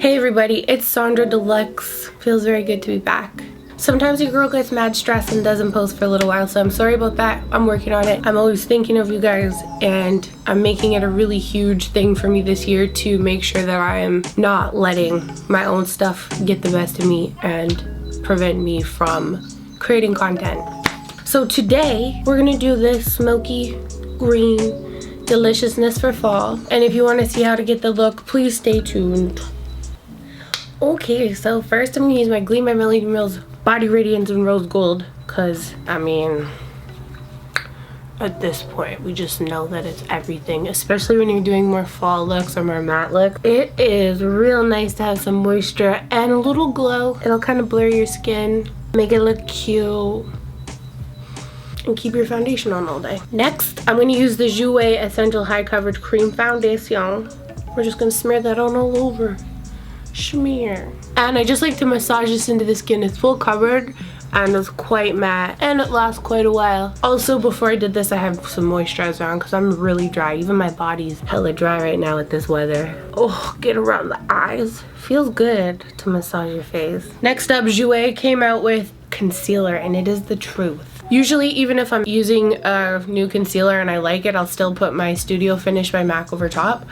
Hey everybody, it's Sonjdradeluxe. Feels very good to be back. Sometimes your girl gets mad stressed and doesn't post for a little while, so I'm sorry about that. I'm working on it. I'm always thinking of you guys, and I'm making it a really huge thing for me this year to make sure that I am not letting my own stuff get the best of me and prevent me from creating content. So today, we're gonna do this smoky green deliciousness for fall. And if you wanna see how to get the look, please stay tuned. Okay, so first I'm gonna use my Glam by Melody Mills Body Radiance in Rose Gold, because, I mean, at this point, we just know that it's everything, especially when you're doing more fall looks or more matte looks. It is real nice to have some moisture and a little glow. It'll kind of blur your skin, make it look cute, and keep your foundation on all day. Next, I'm gonna use the Jouer Essential High Coverage Cream Foundation. We're just gonna smear that on all over. Shimmer. And I just like to massage this into the skin. It's full covered and it's quite matte and it lasts quite a while. Also, before I did this, I have some moisturizer on because I'm really dry. Even my body's hella dry right now with this weather. Oh, get around the eyes. Feels good to massage your face. Next up, Jouer came out with concealer, and it is the truth. Usually, even if I'm using a new concealer and I like it, I'll still put my Studio Finish by MAC over top.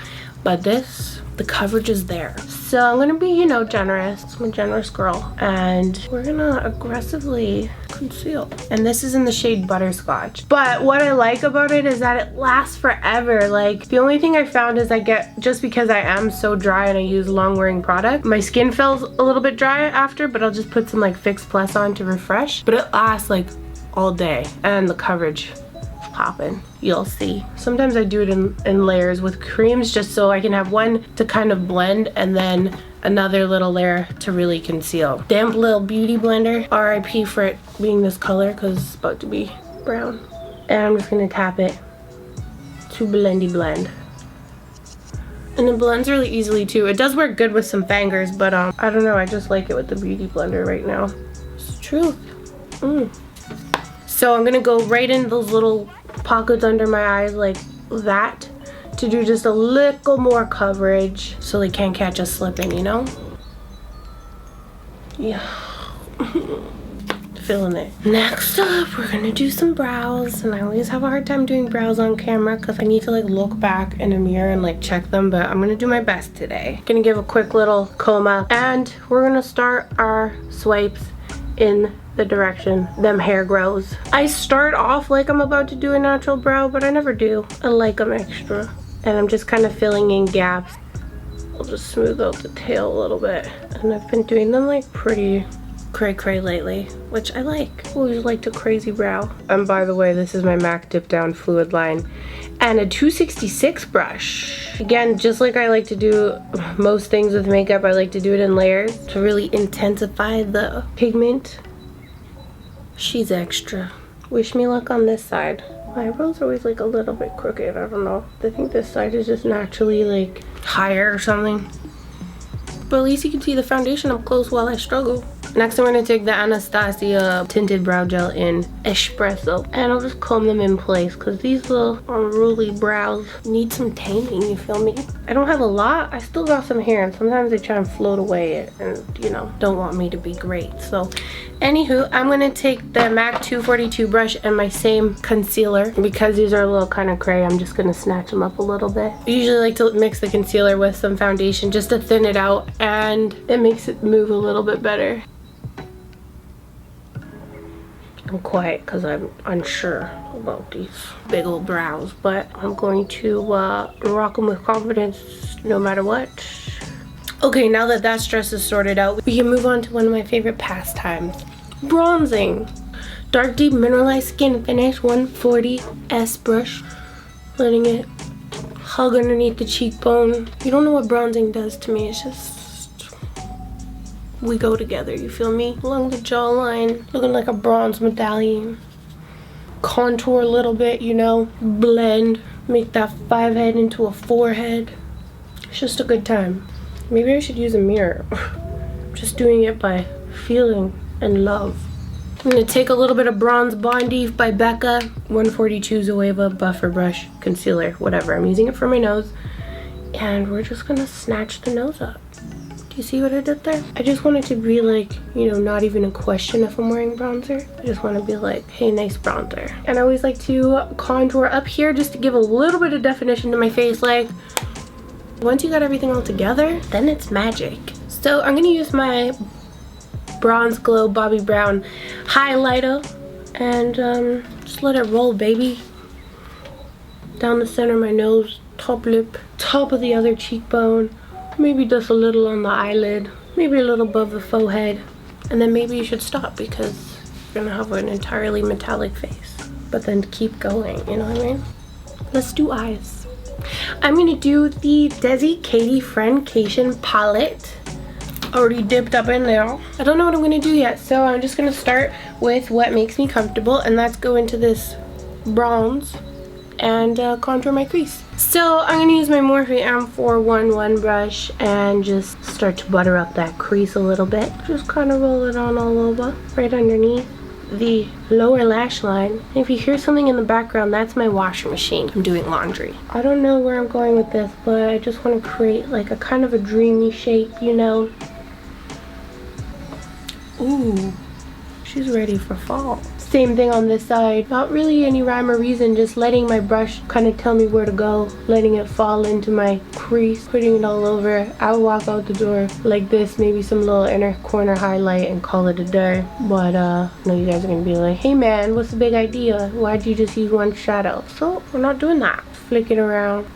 But this, the coverage is there. So I'm gonna be, you know, generous. I'm a generous girl. And we're gonna aggressively conceal. And this is in the shade Butterscotch. But what I like about it is that it lasts forever. Like, the only thing I found is just because I am so dry and I use long wearing product, my skin feels a little bit dry after, but I'll just put some like Fix Plus on to refresh. But it lasts like all day. And the coverage popping, you'll see. Sometimes I do it in layers with creams just so I can have one to kind of blend and then another little layer to really conceal. Damp little beauty blender. RIP for it being this color because it's about to be brown. And I'm just gonna tap it to blendy blend. And it blends really easily too. It does work good with some fingers, but I don't know, I just like it with the beauty blender right now. It's the truth. So I'm gonna go right in those little pockets under my eyes like that to do just a little more coverage so they can't catch us slipping, you know? Yeah. Feeling it. Next up, we're gonna do some brows, and I always have a hard time doing brows on camera because I need to like look back in a mirror and like check them, but I'm gonna do my best today. Gonna give a quick little comb up, and we're gonna start our swipes in the direction them hair grows. I start off like I'm about to do a natural brow, but I never do. I like them extra. And I'm just kind of filling in gaps. I'll just smooth out the tail a little bit. And I've been doing them like pretty cray-cray lately, which I like. Always liked a crazy brow. And by the way, this is my MAC Dipdown Fluidline and a 266 brush. Again, just like I like to do most things with makeup, I like to do it in layers to really intensify the pigment. She's extra. Wish me luck on this side. My eyebrows are always like a little bit crooked. I don't know. I think this side is just naturally like higher or something. But at least you can see the foundation up close while I struggle. Next, I'm going to take the Anastasia tinted brow gel in Espresso, and I'll just comb them in place because these little unruly brows need some taming, you feel me? I don't have a lot. I still got some hair, and sometimes they try and float away it and, you know, don't want me to be great. So, anywho, I'm going to take the MAC 242 brush and my same concealer. Because these are a little kind of cray, I'm just going to snatch them up a little bit. I usually like to mix the concealer with some foundation just to thin it out, and it makes it move a little bit better. I'm quiet because I'm unsure about these big old brows, but I'm going to rock them with confidence no matter what. Okay, now that that stress is sorted out, we can move on to one of my favorite pastimes, bronzing. Dark Deep Mineralize Skin Finish 140 S brush, letting it hug underneath the cheekbone. You don't know what bronzing does to me. It's just, we go together, you feel me? Along the jawline, looking like a bronze medallion. Contour a little bit, you know, blend, make that 5 head into a 4 head. It's just a good time. Maybe I should use a mirror. I'm just doing it by feeling and love. I'm gonna take a little bit of bronze Bondi by Becca, 142 Zoeva buffer brush, concealer, whatever. I'm using it for my nose. And we're just gonna snatch the nose up. Do you see what I did there? I just want it to be like, you know, not even a question if I'm wearing bronzer. I just want to be like, hey, nice bronzer. And I always like to contour up here just to give a little bit of definition to my face. Like, once you got everything all together, then it's magic. So I'm going to use my Bronze Glow Bobbi Brown highlighter and just let it roll, baby. Down the center of my nose, top lip, top of the other cheekbone. Maybe just a little on the eyelid, maybe a little above the forehead, and then maybe you should stop because you're gonna have an entirely metallic face. But then keep going, you know what I mean? Let's do eyes. I'm gonna do the Desi Katy Friendcation palette. Already dipped up in there. I don't know what I'm gonna do yet, so I'm just gonna start with what makes me comfortable, and that's go into this bronze and contour my crease. So I'm gonna use my Morphe M411 brush and just start to butter up that crease a little bit. Just kind of roll it on all over, right underneath the lower lash line. And if you hear something in the background, that's my washing machine. I'm doing laundry. I don't know where I'm going with this, but I just want to create like a kind of a dreamy shape, you know. Ooh, she's ready for fall. Same thing on this side. Not really any rhyme or reason, just letting my brush kind of tell me where to go, letting it fall into my crease, putting it all over. I would walk out the door like this, maybe some little inner corner highlight and call it a day. But I know you guys are gonna be like, hey man, what's the big idea? Why'd you just use one shadow? So we're not doing that. Flick it around.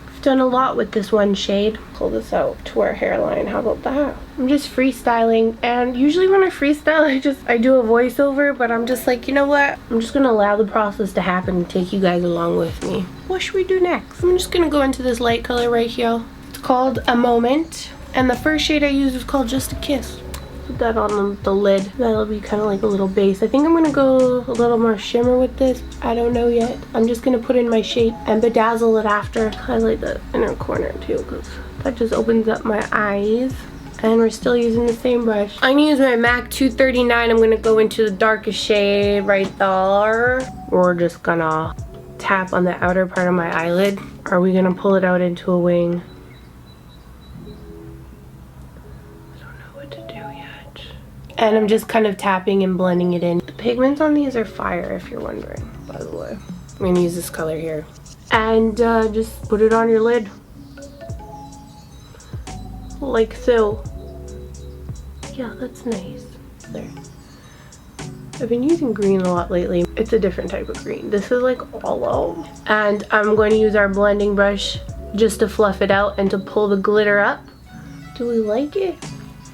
I've done a lot with this one shade. Pull this out to our hairline. How about that? I'm just freestyling, and usually when I freestyle I do a voiceover, but I'm just like, you know what? I'm just gonna allow the process to happen and take you guys along with me. What should we do next? I'm just gonna go into this light color right here. It's called A Moment, and the first shade I used is called Just a Kiss. Put that on the lid. That'll be kind of like a little base. I think I'm gonna go a little more shimmer with this. I don't know yet. I'm just gonna put in my shape and bedazzle it after. Highlight the inner corner too, because that just opens up my eyes. And we're still using the same brush. I'm gonna use my MAC 239. I'm gonna go into the darkest shade right there. We're just gonna tap on the outer part of my eyelid. Are we gonna pull it out into a wing? And I'm just kind of tapping and blending it in. The pigments on these are fire, if you're wondering, by the way. I'm gonna use this color here. And just put it on your lid. Like so. Yeah, that's nice. There. I've been using green a lot lately. It's a different type of green. This is like olive. And I'm going to use our blending brush just to fluff it out and to pull the glitter up. Do we like it?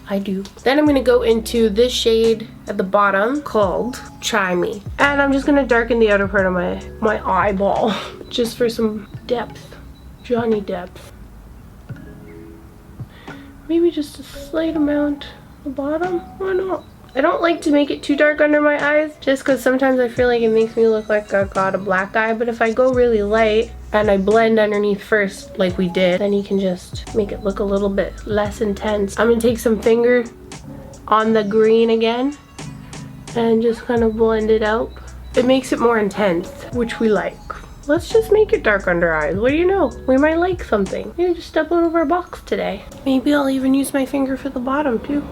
I do. Then I'm going to go into this shade at the bottom called Try Me. And I'm just going to darken the outer part of my eyeball just for some depth. Johnny depth. Maybe just a slight amount at the bottom. Why not? I don't like to make it too dark under my eyes just because sometimes I feel like it makes me look like I got a black eye. But if I go really light and I blend underneath first like we did, then you can just make it look a little bit less intense. I'm going to take some finger on the green again and just kind of blend it out. It makes it more intense, which we like. Let's just make it dark under eyes. What do you know? We might like something. Maybe just step out of our box today. Maybe I'll even use my finger for the bottom too.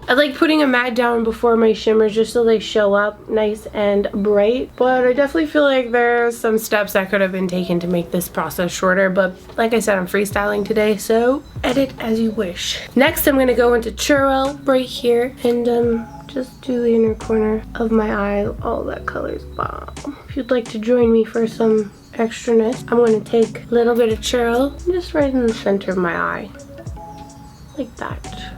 I like putting a matte down before my shimmers just so they show up nice and bright. But I definitely feel like there's some steps that could have been taken to make this process shorter. But like I said, I'm freestyling today, so edit as you wish. Next, I'm going to go into Churro right here and just do the inner corner of my eye. Oh, that color's bomb. If you'd like to join me for some extraness, I'm going to take a little bit of Churro just right in the center of my eye. Like that.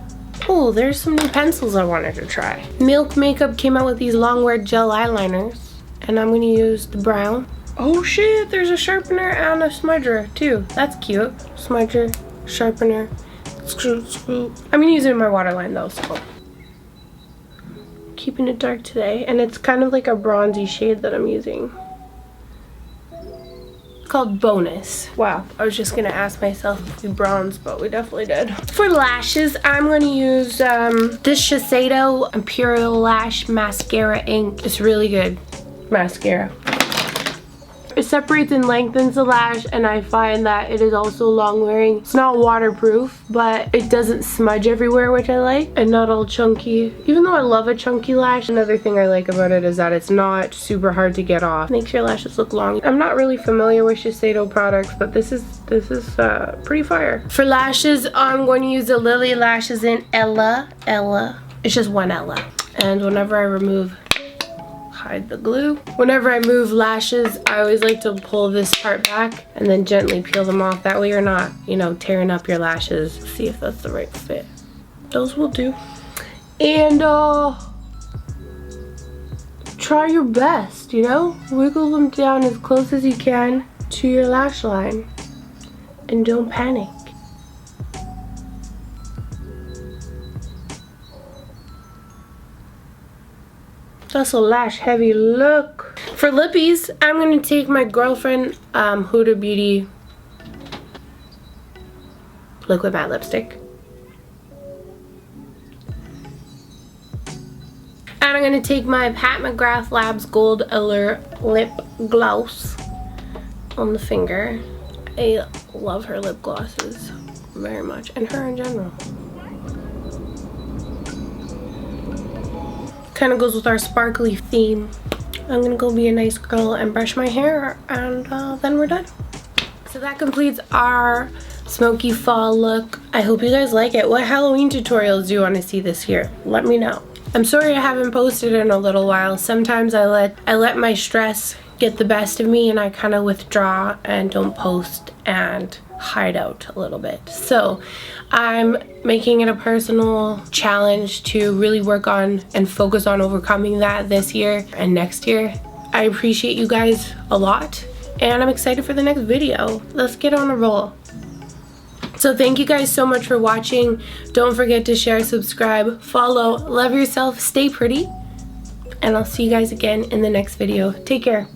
Oh, there's some new pencils I wanted to try. Milk Makeup came out with these long wear gel eyeliners, and I'm going to use the brown. Oh shit, there's a sharpener and a smudger too. That's cute. Smudger, sharpener, screw. I'm going to use it in my waterline though, so. Keeping it dark today, and it's kind of like a bronzy shade that I'm using. Called Bonus. Wow, I was just gonna ask myself if we bronze, but we definitely did. For lashes, I'm gonna use this Shisedo IImperilash mascara ink. It's really good mascara. It separates and lengthens the lash, and I find that it is also long wearing. It's not waterproof, but it doesn't smudge everywhere, which I like, and not all chunky. Even though I love a chunky lash, another thing I like about it is that it's not super hard to get off. Makes your lashes look long. I'm not really familiar with Shisedo products, but this is pretty fire. For lashes, I'm going to use the Lily Lashes in Ella. It's just one Ella. And whenever I remove, hide the glue. Whenever I move lashes, I always like to pull this part back and then gently peel them off. That way you're not, you know, tearing up your lashes. See if that's the right fit. Those will do. And try your best, you know? Wiggle them down as close as you can to your lash line. And don't panic. That's a lash heavy look. For lippies, I'm going to take my girlfriend Huda Beauty Liquid Matte Lipstick. And I'm going to take my Pat McGrath Labs Gold Allure Lip Gloss on the finger. I love her lip glosses very much, and her in general. Kind of goes with our sparkly theme. I'm gonna go be a nice girl and brush my hair, and then we're done. So that completes our smoky fall look. I hope you guys like it. What Halloween tutorials do you want to see this year? Let me know. I'm sorry I haven't posted in a little while. Sometimes I let my stress get the best of me, and I kind of withdraw and don't post and hide out a little bit. So I'm making it a personal challenge to really work on and focus on overcoming that this year and next year. I appreciate you guys a lot, and I'm excited for the next video. Let's get on a roll. So thank you guys so much for watching. Don't forget to share, subscribe, follow, love yourself, stay pretty, and I'll see you guys again in the next video. Take care.